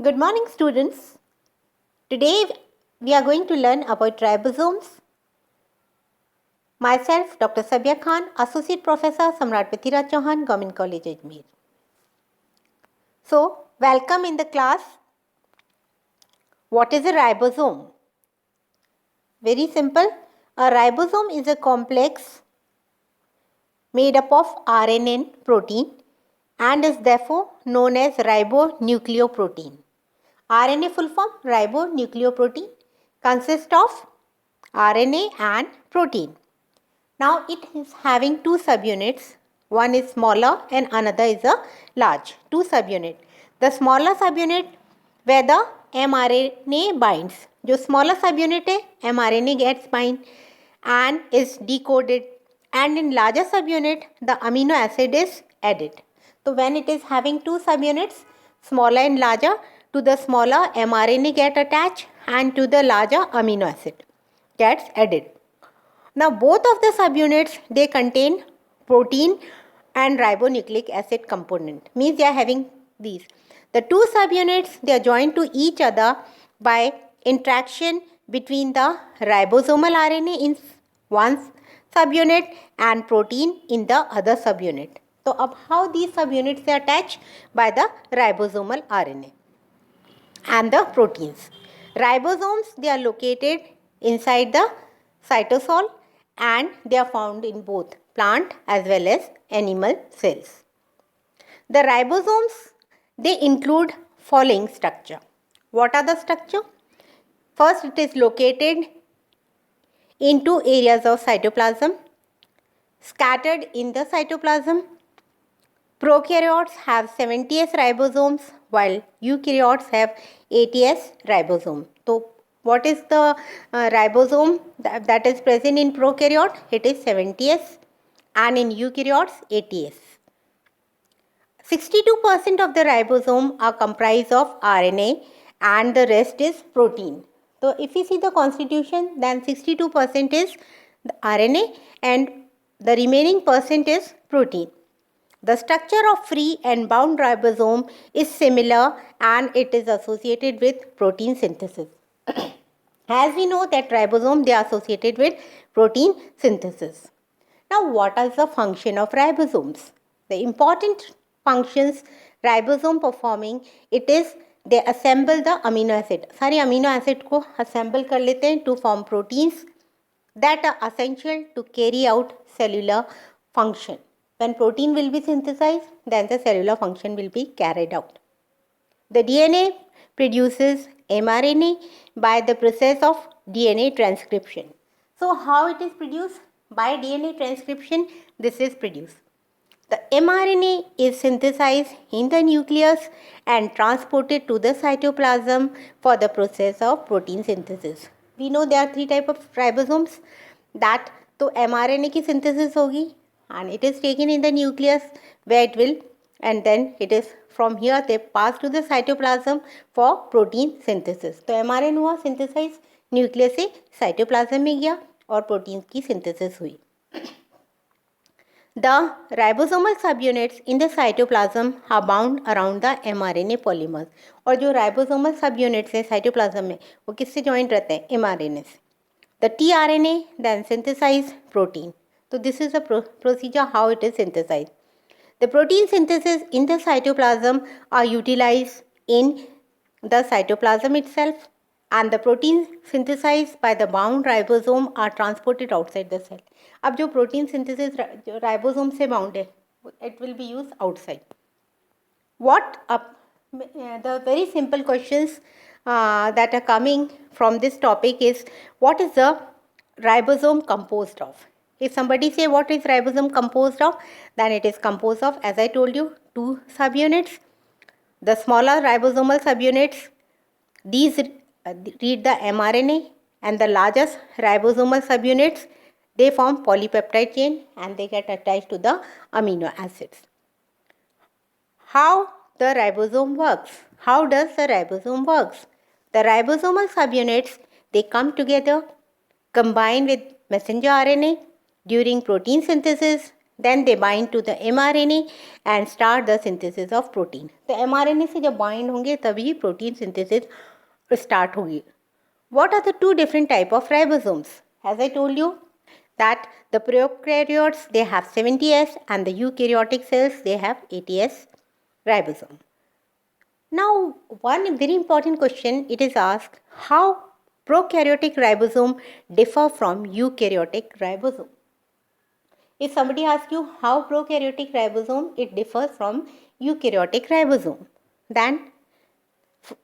Good morning, students. Today we are going to learn about ribosomes. Myself, Dr. Sabia Khan, Associate Professor, Samrat Prithviraj Chauhan, Government College, Ajmer. So, welcome in the class. What is a ribosome? Very simple. A ribosome is a complex made up of RNA and protein and is therefore known as ribonucleoprotein. RNA full form ribonucleoprotein consists of RNA and protein. Now it is having two subunits. One is smaller and another is a large. Two subunit. The smaller subunit where the mRNA binds. जो smaller subunit है mRNA gets bind and is decoded, and in larger subunit the amino acid is added. So when it is having two subunits, smaller and larger, to the smaller mRNA get attached and to the larger amino acid gets added. Now both of the subunits, they contain protein and ribonucleic acid component. Means they are having these. The two subunits, they are joined to each other by interaction between the ribosomal RNA in one subunit and protein in the other subunit. So अब how these subunits are attached? By the ribosomal RNA and the proteins. Ribosomes, they are located inside the cytosol and they are found in both plant as well as animal cells. The ribosomes, they include following structure. What are the structure? First, it is located in two areas of cytoplasm, scattered in the cytoplasm. Prokaryotes have 70s ribosomes while eukaryotes have 80s ribosome. So what is the ribosome that is present in prokaryote? It is 70s and in eukaryotes 80s. 62% of the ribosome are comprised of RNA and the rest is protein. So if you see the constitution, then 62% is the RNA and the remaining percent is protein. The structure of free and bound ribosome is similar and it is associated with protein synthesis. As we know that ribosome, they are associated with protein synthesis. Now what is the function of ribosomes? The important functions ribosome performing, it is they assemble the amino acid. सारे amino acid को assemble कर लेते हैं to form proteins that are essential to carry out cellular function. When protein will be synthesized, then the cellular function will be carried out. The DNA produces mRNA by the process of DNA transcription. So how it is produced? By DNA transcription, this is produced. The mRNA is synthesized in the nucleus and transported to the cytoplasm for the process of protein synthesis. We know there are three types of ribosomes. That तो mRNA की synthesis होगी and it is taken in the nucleus where it will, and then it is from here they pass to the cytoplasm for protein synthesis. तो mRNA हुआ synthesize, nucleus से cytoplasm में गया और protein की synthesis हुई. The ribosomal subunits in the cytoplasm are bound around the mRNA polymers. और जो ribosomal subunits है cytoplasm में वो किससे joined रहते हैं? mRNA से. The tRNA then synthesize protein. So this is the procedure how it is synthesized. The protein synthesis in the cytoplasm are utilized in the cytoplasm itself, and the protein synthesized by the bound ribosome are transported outside the cell. अब जो protein synthesis ribosome से bound है, it will be used outside. The very simple questions that are coming from this topic is, what is the ribosome composed of? If somebody say what is ribosome composed of, then it is composed of, as I told you, two subunits. The smaller ribosomal subunits, these read the mRNA, and the largest ribosomal subunits, they form polypeptide chain and they get attached to the amino acids. How the ribosome works? How does the ribosome works? The ribosomal subunits, they come together, combine with messenger RNA. During protein synthesis, then they bind to the mRNA and start the synthesis of protein. तो mRNA से जब bind होंगे तभी protein synthesis start होगी. What are the two different type of ribosomes? As I told you that the prokaryotes they have 70S and the eukaryotic cells they have 80S ribosome. Now one very important question it is asked, how prokaryotic ribosome differ from eukaryotic ribosome? If somebody asks you how prokaryotic ribosome it differs from eukaryotic ribosome, then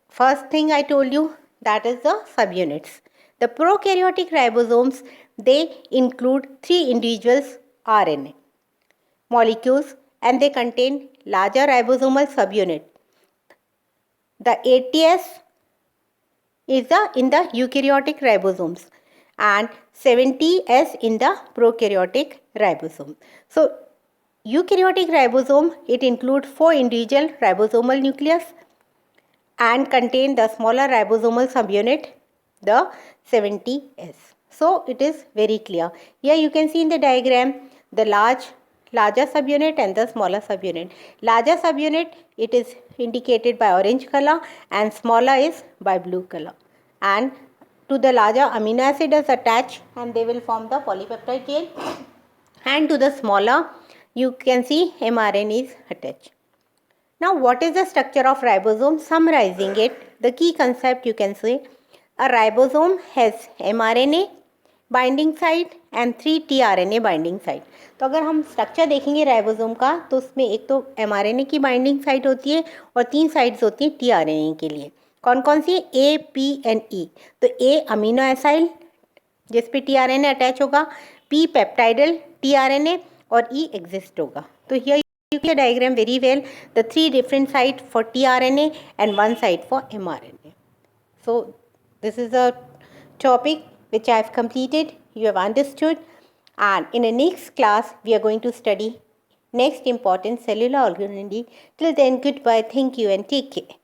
first thing I told you that is the subunits. The prokaryotic ribosomes they include 3 individuals RNA molecules and they contain larger ribosomal subunit. The 80S is in the eukaryotic ribosomes and 70S in the prokaryotic ribosome. So eukaryotic ribosome it includes 4 individual ribosomal nucleus and contain the smaller ribosomal subunit, the 70S. So it is very clear. Here you can see in the diagram the larger subunit and the smaller subunit. Larger subunit it is indicated by orange color and smaller is by blue color. And to the larger amino acid is attached and they will form the polypeptide chain, and to the smaller you can see mRNA is attached. Now what is the structure of ribosome? Summarizing it, the key concept you can say, a ribosome has mRNA binding site and 3 tRNA binding site. तो अगर हम structure देखेंगे ribosome का तो उसमें एक तो mRNA की बाइंडिंग साइट होती है और 3 साइट्स होती हैं tRNA के लिए. कौन कौन सी? A, P and E. तो A अमीनो एसाइल जिस पे tRNA अटैच होगा, P पेप्टाइडल tRNA और E एग्जिस्ट होगा. तो here you can diagram very well the 3 different sites for tRNA and 1 site for mRNA. So this is a topic which I have completed, you have understood, and in the next class we are going to study next important cellular organelle. Till then, goodbye, thank you and take care.